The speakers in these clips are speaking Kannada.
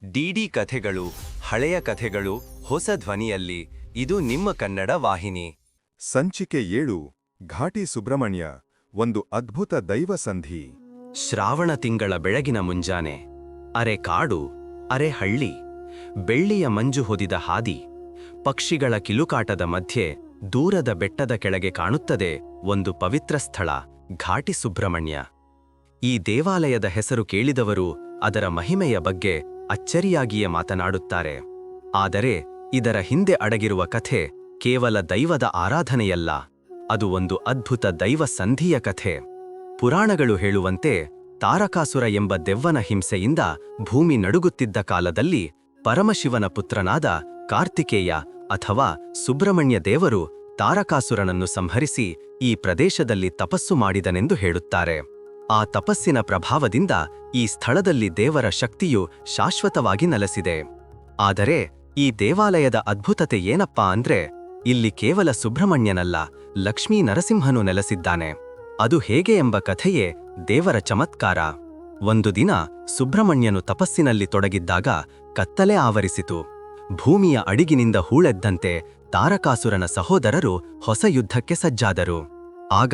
ಡಿಡಿ ಕಥೆಗಳು, ಹಳೆಯ ಕಥೆಗಳು ಹೊಸ ಧ್ವನಿಯಲ್ಲಿ. ಇದು ನಿಮ್ಮ ಕನ್ನಡ ವಾಹಿನಿ. ಸಂಚಿಕೆ 7 ಘಾಟಿ ಸುಬ್ರಹ್ಮಣ್ಯ, ಒಂದು ಅದ್ಭುತ ದೈವ ಸಂಧಿ. ಶ್ರಾವಣ ತಿಂಗಳ ಬೆಳಗಿನ ಮುಂಜಾನೆ. ಅರೆ ಕಾಡು, ಅರೆ ಹಳ್ಳಿ, ಬೆಳ್ಳಿಯ ಮಂಜು ಹೊದಿದ ಹಾದಿ. ಪಕ್ಷಿಗಳ ಕಿಲುಕಾಟದ ಮಧ್ಯೆ ದೂರದ ಬೆಟ್ಟದ ಕೆಳಗೆ ಕಾಣುತ್ತದೆ ಒಂದು ಪವಿತ್ರ ಸ್ಥಳ, ಘಾಟಿ ಸುಬ್ರಹ್ಮಣ್ಯ. ಈ ದೇವಾಲಯದ ಹೆಸರು ಕೇಳಿದವರು ಅದರ ಮಹಿಮೆಯ ಬಗ್ಗೆ ಅಚ್ಚರಿಯಾಗಿಯೇ ಮಾತನಾಡುತ್ತಾರೆ. ಆದರೆ ಇದರ ಹಿಂದೆ ಅಡಗಿರುವ ಕಥೆ ಕೇವಲ ದೈವದ ಆರಾಧನೆಯಲ್ಲ, ಅದು ಒಂದು ಅದ್ಭುತ ದೈವ ಸಂಧಿಯ ಕಥೆ. ಪುರಾಣಗಳು ಹೇಳುವಂತೆ ತಾರಕಾಸುರ ಎಂಬ ದೆವ್ವನ ಹಿಂಸೆಯಿಂದ ಭೂಮಿ ನಡುಗುತ್ತಿದ್ದ ಕಾಲದಲ್ಲಿ ಪರಮಶಿವನ ಪುತ್ರನಾದ ಕಾರ್ತಿಕೇಯ ಅಥವಾ ಸುಬ್ರಹ್ಮಣ್ಯ ದೇವರು ತಾರಕಾಸುರನನ್ನು ಸಂಹರಿಸಿ ಈ ಪ್ರದೇಶದಲ್ಲಿ ತಪಸ್ಸು ಮಾಡಿದನೆಂದು ಹೇಳುತ್ತಾರೆ. ಆ ತಪಸ್ಸಿನ ಪ್ರಭಾವದಿಂದ ಈ ಸ್ಥಳದಲ್ಲಿ ದೇವರ ಶಕ್ತಿಯು ಶಾಶ್ವತವಾಗಿ ನೆಲೆಸಿದೆ. ಆದರೆ ಈ ದೇವಾಲಯದ ಅದ್ಭುತತೆ ಏನಪ್ಪಾ ಅಂದ್ರೆ, ಇಲ್ಲಿ ಕೇವಲ ಸುಬ್ರಹ್ಮಣ್ಯನಲ್ಲ, ಲಕ್ಷ್ಮೀ ನರಸಿಂಹನು ನೆಲೆಸಿದ್ದಾನೆ. ಅದು ಹೇಗೆ ಎಂಬ ಕಥೆಯೇ ದೇವರ ಚಮತ್ಕಾರ. ಒಂದು ದಿನ ಸುಬ್ರಹ್ಮಣ್ಯನು ತಪಸ್ಸಿನಲ್ಲಿ ತೊಡಗಿದ್ದಾಗ ಕತ್ತಲೆ ಆವರಿಸಿತು. ಭೂಮಿಯ ಅಡಿಗಿನಿಂದ ಹೂಳೆದ್ದಂತೆ ತಾರಕಾಸುರನ ಸಹೋದರರು ಹೊಸ ಯುದ್ಧಕ್ಕೆ ಸಜ್ಜಾದರು. ಆಗ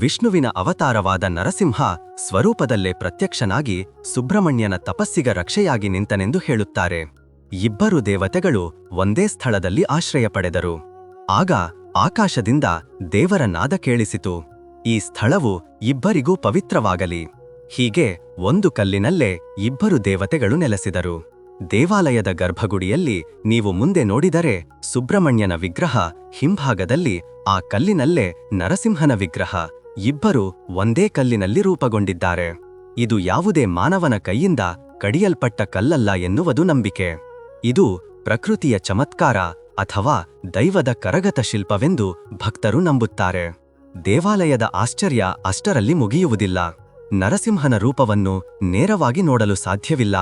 ವಿಷ್ಣುವಿನ ಅವತಾರವಾದ ನರಸಿಂಹ ಸ್ವರೂಪದಲ್ಲೇ ಪ್ರತ್ಯಕ್ಷನಾಗಿ ಸುಬ್ರಹ್ಮಣ್ಯನ ತಪಸ್ಸಿಗ ರಕ್ಷೆಯಾಗಿ ನಿಂತನೆಂದು ಹೇಳುತ್ತಾರೆ. ಇಬ್ಬರು ದೇವತೆಗಳು ಒಂದೇ ಸ್ಥಳದಲ್ಲಿ ಆಶ್ರಯ ಪಡೆದರು. ಆಗ ಆಕಾಶದಿಂದ ದೇವರ ನಾದ ಕೇಳಿಸಿತು, ಈ ಸ್ಥಳವು ಇಬ್ಬರಿಗೂ ಪವಿತ್ರವಾಗಲಿ. ಹೀಗೆ ಒಂದು ಕಲ್ಲಿನಲ್ಲೇ ಇಬ್ಬರು ದೇವತೆಗಳು ನೆಲೆಸಿದರು. ದೇವಾಲಯದ ಗರ್ಭಗುಡಿಯಲ್ಲಿ ನೀವು ಮುಂದೆ ನೋಡಿದರೆ ಸುಬ್ರಹ್ಮಣ್ಯನ ವಿಗ್ರಹ, ಹಿಂಭಾಗದಲ್ಲಿ ಆ ಕಲ್ಲಿನಲ್ಲೇ ನರಸಿಂಹನ ವಿಗ್ರಹ, ಇಬ್ಬರು ಒಂದೇ ಕಲ್ಲಿನಲ್ಲಿ ರೂಪುಗೊಂಡಿದ್ದಾರೆ. ಇದು ಯಾವುದೇ ಮಾನವನ ಕೈಯಿಂದ ಕಡಿಯಲ್ಪಟ್ಟ ಕಲ್ಲಲ್ಲ ಎನ್ನುವುದು ನಂಬಿಕೆ. ಇದು ಪ್ರಕೃತಿಯ ಚಮತ್ಕಾರ ಅಥವಾ ದೈವದ ಕರಗತ ಶಿಲ್ಪವೆಂದು ಭಕ್ತರು ನಂಬುತ್ತಾರೆ. ದೇವಾಲಯದ ಆಶ್ಚರ್ಯ ಅಷ್ಟರಲ್ಲಿ ಮುಗಿಯುವುದಿಲ್ಲ. ನರಸಿಂಹನ ರೂಪವನ್ನು ನೇರವಾಗಿ ನೋಡಲು ಸಾಧ್ಯವಿಲ್ಲ.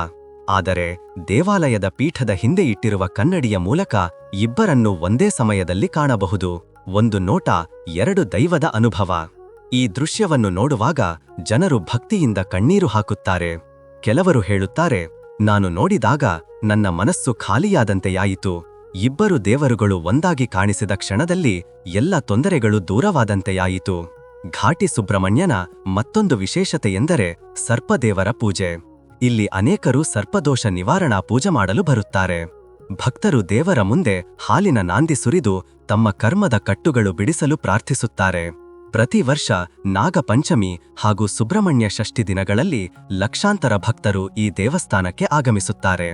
ಆದರೆ ದೇವಾಲಯದ ಪೀಠದ ಹಿಂದೆ ಇಟ್ಟಿರುವ ಕನ್ನಡಿಯ ಮೂಲಕ ಇಬ್ಬರನ್ನು ಒಂದೇ ಸಮಯದಲ್ಲಿ ಕಾಣಬಹುದು. ಒಂದು ನೋಟ, ಎರಡು ದೈವದ ಅನುಭವ. ಈ ದೃಶ್ಯವನ್ನು ನೋಡುವಾಗ ಜನರು ಭಕ್ತಿಯಿಂದ ಕಣ್ಣೀರು ಹಾಕುತ್ತಾರೆ. ಕೆಲವರು ಹೇಳುತ್ತಾರೆ, ನಾನು ನೋಡಿದಾಗ ನನ್ನ ಮನಸ್ಸು ಖಾಲಿಯಾದಂತೆಯಾಯಿತು. ಇಬ್ಬರು ದೇವರುಗಳು ಒಂದಾಗಿ ಕಾಣಿಸಿದ ಕ್ಷಣದಲ್ಲಿ ಎಲ್ಲ ತೊಂದರೆಗಳು ದೂರವಾದಂತೆಯಾಯಿತು. ಘಾಟಿ ಸುಬ್ರಹ್ಮಣ್ಯನ ಮತ್ತೊಂದು ವಿಶೇಷತೆಯೆಂದರೆ ಸರ್ಪದೇವರ ಪೂಜೆ. ಇಲ್ಲಿ ಅನೇಕರು ಸರ್ಪದೋಷ ನಿವಾರಣಾ ಪೂಜೆ ಮಾಡಲು ಬರುತ್ತಾರೆ. ಭಕ್ತರು ದೇವರ ಮುಂದೆ ಹಾಲಿನ ನಾಂದಿ ಸುರಿದು ತಮ್ಮ ಕರ್ಮದ ಕಟ್ಟುಗಳು ಬಿಡಿಸಲು ಪ್ರಾರ್ಥಿಸುತ್ತಾರೆ. ಪ್ರತಿ ವರ್ಷ ನಾಗಪಂಚಮಿ ಹಾಗೂ ಸುಬ್ರಹ್ಮಣ್ಯ ಷಷ್ಠಿ ದಿನಗಳಲ್ಲಿ ಲಕ್ಷಾಂತರ ಭಕ್ತರು ಈ ದೇವಸ್ಥಾನಕ್ಕೆ ಆಗಮಿಸುತ್ತಾರೆ.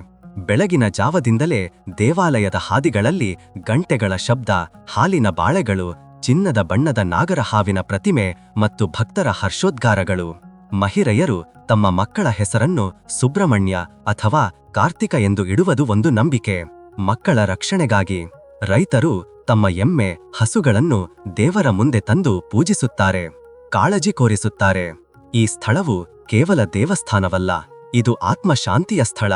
ಬೆಳಗಿನ ಜಾವದಿಂದಲೇ ದೇವಾಲಯದ ಹಾದಿಗಳಲ್ಲಿ ಗಂಟೆಗಳ ಶಬ್ದ, ಹಾಲಿನ ಬಾಳೆಗಳು, ಚಿನ್ನದ ಬಣ್ಣದ ನಾಗರ ಹಾವಿನ ಪ್ರತಿಮೆ ಮತ್ತು ಭಕ್ತರ ಹರ್ಷೋದ್ಗಾರಗಳು. ಮಹಿಳೆಯರು ತಮ್ಮ ಮಕ್ಕಳ ಹೆಸರನ್ನು ಸುಬ್ರಹ್ಮಣ್ಯ ಅಥವಾ ಕಾರ್ತಿಕ ಎಂದು ಇಡುವುದು ಒಂದು ನಂಬಿಕೆ. ಮಕ್ಕಳ ರಕ್ಷಣೆಗಾಗಿ ರೈತರು ತಮ್ಮ ಎಮ್ಮೆ, ಹಸುಗಳನ್ನು ದೇವರ ಮುಂದೆ ತಂದು ಪೂಜಿಸುತ್ತಾರೆ, ಕಾಳಜಿ ಕೋರಿಸುತ್ತಾರೆ. ಈ ಸ್ಥಳವು ಕೇವಲ ದೇವಸ್ಥಾನವಲ್ಲ, ಇದು ಆತ್ಮಶಾಂತಿಯ ಸ್ಥಳ.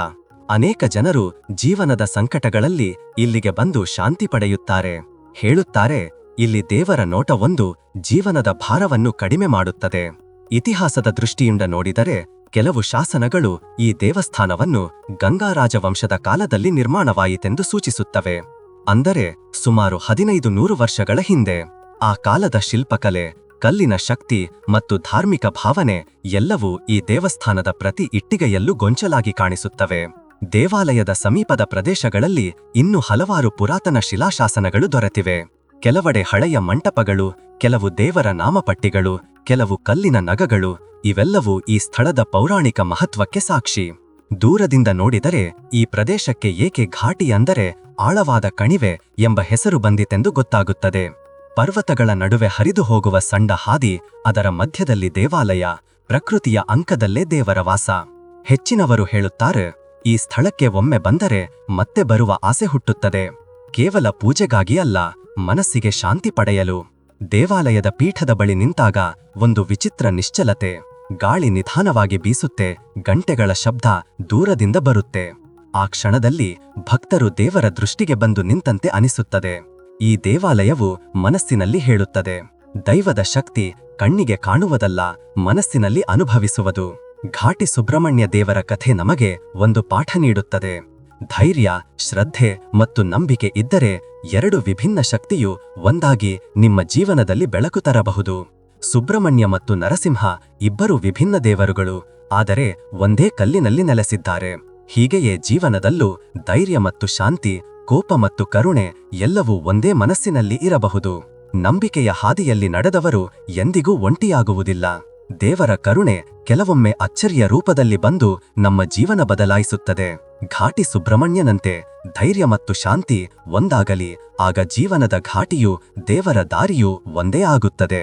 ಅನೇಕ ಜನರು ಜೀವನದ ಸಂಕಟಗಳಲ್ಲಿ ಇಲ್ಲಿಗೆ ಬಂದು ಶಾಂತಿ ಪಡೆಯುತ್ತಾರೆ. ಹೇಳುತ್ತಾರೆ, ಇಲ್ಲಿ ದೇವರ ನೋಟವೊಂದು ಜೀವನದ ಭಾರವನ್ನು ಕಡಿಮೆ ಮಾಡುತ್ತದೆ. ಇತಿಹಾಸದ ದೃಷ್ಟಿಯಿಂದ ನೋಡಿದರೆ ಕೆಲವು ಶಾಸನಗಳು ಈ ದೇವಸ್ಥಾನವನ್ನು ಗಂಗಾ ರಾಜವಂಶದ ಕಾಲದಲ್ಲಿ ನಿರ್ಮಾಣವಾಯಿತೆಂದು ಸೂಚಿಸುತ್ತವೆ. ಅಂದರೆ ಸುಮಾರು 1500 ವರ್ಷಗಳ ಹಿಂದೆ. ಆ ಕಾಲದ ಶಿಲ್ಪಕಲೆ, ಕಲ್ಲಿನ ಶಕ್ತಿ ಮತ್ತು ಧಾರ್ಮಿಕ ಭಾವನೆ ಎಲ್ಲವೂ ಈ ದೇವಸ್ಥಾನದ ಪ್ರತಿ ಇಟ್ಟಿಗೆಯಲ್ಲೂ ಗೊಂಚಲಾಗಿ ಕಾಣಿಸುತ್ತವೆ. ದೇವಾಲಯದ ಸಮೀಪದ ಪ್ರದೇಶಗಳಲ್ಲಿ ಇನ್ನೂ ಹಲವಾರು ಪುರಾತನ ಶಿಲಾಶಾಸನಗಳು ದೊರೆತಿವೆ. ಕೆಲವೆಡೆ ಹಳೆಯ ಮಂಟಪಗಳು, ಕೆಲವು ದೇವರ ನಾಮಪಟ್ಟಿಗಳು, ಕೆಲವು ಕಲ್ಲಿನ ನಗಗಳು, ಇವೆಲ್ಲವೂ ಈ ಸ್ಥಳದ ಪೌರಾಣಿಕ ಮಹತ್ವಕ್ಕೆ ಸಾಕ್ಷಿ. ದೂರದಿಂದ ನೋಡಿದರೆ ಈ ಪ್ರದೇಶಕ್ಕೆ ಏಕೆ ಘಾಟಿ ಅಂದರೆ ಆಳವಾದ ಕಣಿವೆ ಎಂಬ ಹೆಸರು ಬಂದಿತೆಂದು ಗೊತ್ತಾಗುತ್ತದೆ. ಪರ್ವತಗಳ ನಡುವೆ ಹರಿದು ಹೋಗುವ ಸಣ್ಣ ಹಾದಿ, ಅದರ ಮಧ್ಯದಲ್ಲಿ ದೇವಾಲಯ, ಪ್ರಕೃತಿಯ ಅಂಕದಲ್ಲೇ ದೇವರ ವಾಸ. ಹೆಚ್ಚಿನವರು ಹೇಳುತ್ತಾರೆ, ಈ ಸ್ಥಳಕ್ಕೆ ಒಮ್ಮೆ ಬಂದರೆ ಮತ್ತೆ ಬರುವ ಆಸೆ ಹುಟ್ಟುತ್ತದೆ. ಕೇವಲ ಪೂಜೆಗಾಗಿ ಅಲ್ಲ, ಮನಸ್ಸಿಗೆ ಶಾಂತಿ ಪಡೆಯಲು. ದೇವಾಲಯದ ಪೀಠದ ಬಳಿ ನಿಂತಾಗ ಒಂದು ವಿಚಿತ್ರ ನಿಶ್ಚಲತೆ. ಗಾಳಿ ನಿಧಾನವಾಗಿ ಬೀಸುತ್ತೆ, ಗಂಟೆಗಳ ಶಬ್ದ ದೂರದಿಂದ ಬರುತ್ತೆ. ಆ ಕ್ಷಣದಲ್ಲಿ ಭಕ್ತರು ದೇವರ ದೃಷ್ಟಿಗೆ ಬಂದು ನಿಂತಂತೆ ಅನಿಸುತ್ತದೆ. ಈ ದೇವಾಲಯವು ಮನಸ್ಸಿನಲ್ಲಿ ಹೇಳುತ್ತದೆ, ದೈವದ ಶಕ್ತಿ ಕಣ್ಣಿಗೆ ಕಾಣುವುದಲ್ಲ, ಮನಸ್ಸಿನಲ್ಲಿ ಅನುಭವಿಸುವುದು. ಘಾಟಿ ಸುಬ್ರಹ್ಮಣ್ಯ ದೇವರ ಕಥೆ ನಮಗೆ ಒಂದು ಪಾಠ ನೀಡುತ್ತದೆ. ಧೈರ್ಯ, ಶ್ರದ್ಧೆ ಮತ್ತು ನಂಬಿಕೆ ಇದ್ದರೆ ಎರಡು ವಿಭಿನ್ನ ಶಕ್ತಿಯು ಒಂದಾಗಿ ನಿಮ್ಮ ಜೀವನದಲ್ಲಿ ಬೆಳಕು ತರಬಹುದು. ಸುಬ್ರಹ್ಮಣ್ಯ ಮತ್ತು ನರಸಿಂಹ ಇಬ್ಬರು ವಿಭಿನ್ನ ದೇವರುಗಳು, ಆದರೆ ಒಂದೇ ಕಲ್ಲಿನಲ್ಲಿ ನೆಲೆಸಿದ್ದಾರೆ. ಹೀಗೆಯೇ ಜೀವನದಲ್ಲೂ ಧೈರ್ಯ ಮತ್ತು ಶಾಂತಿ, ಕೋಪ ಮತ್ತು ಕರುಣೆ ಎಲ್ಲವೂ ಒಂದೇ ಮನಸ್ಸಿನಲ್ಲಿ ಇರಬಹುದು. ನಂಬಿಕೆಯ ಹಾದಿಯಲ್ಲಿ ನಡೆದವರು ಎಂದಿಗೂ ಒಂಟಿಯಾಗುವುದಿಲ್ಲ. ದೇವರ ಕರುಣೆ ಕೆಲವೊಮ್ಮೆ ಅಚ್ಚರಿಯ ರೂಪದಲ್ಲಿ ಬಂದು ನಮ್ಮ ಜೀವನ ಬದಲಾಯಿಸುತ್ತದೆ. ಘಾಟಿ ಸುಬ್ರಹ್ಮಣ್ಯನಂತೆ ಧೈರ್ಯ ಮತ್ತು ಶಾಂತಿ ಒಂದಾಗಲಿ, ಆಗ ಜೀವನದ ಘಾಟಿಯೂ ದೇವರ ದಾರಿಯೂ ಒಂದೇ ಆಗುತ್ತದೆ.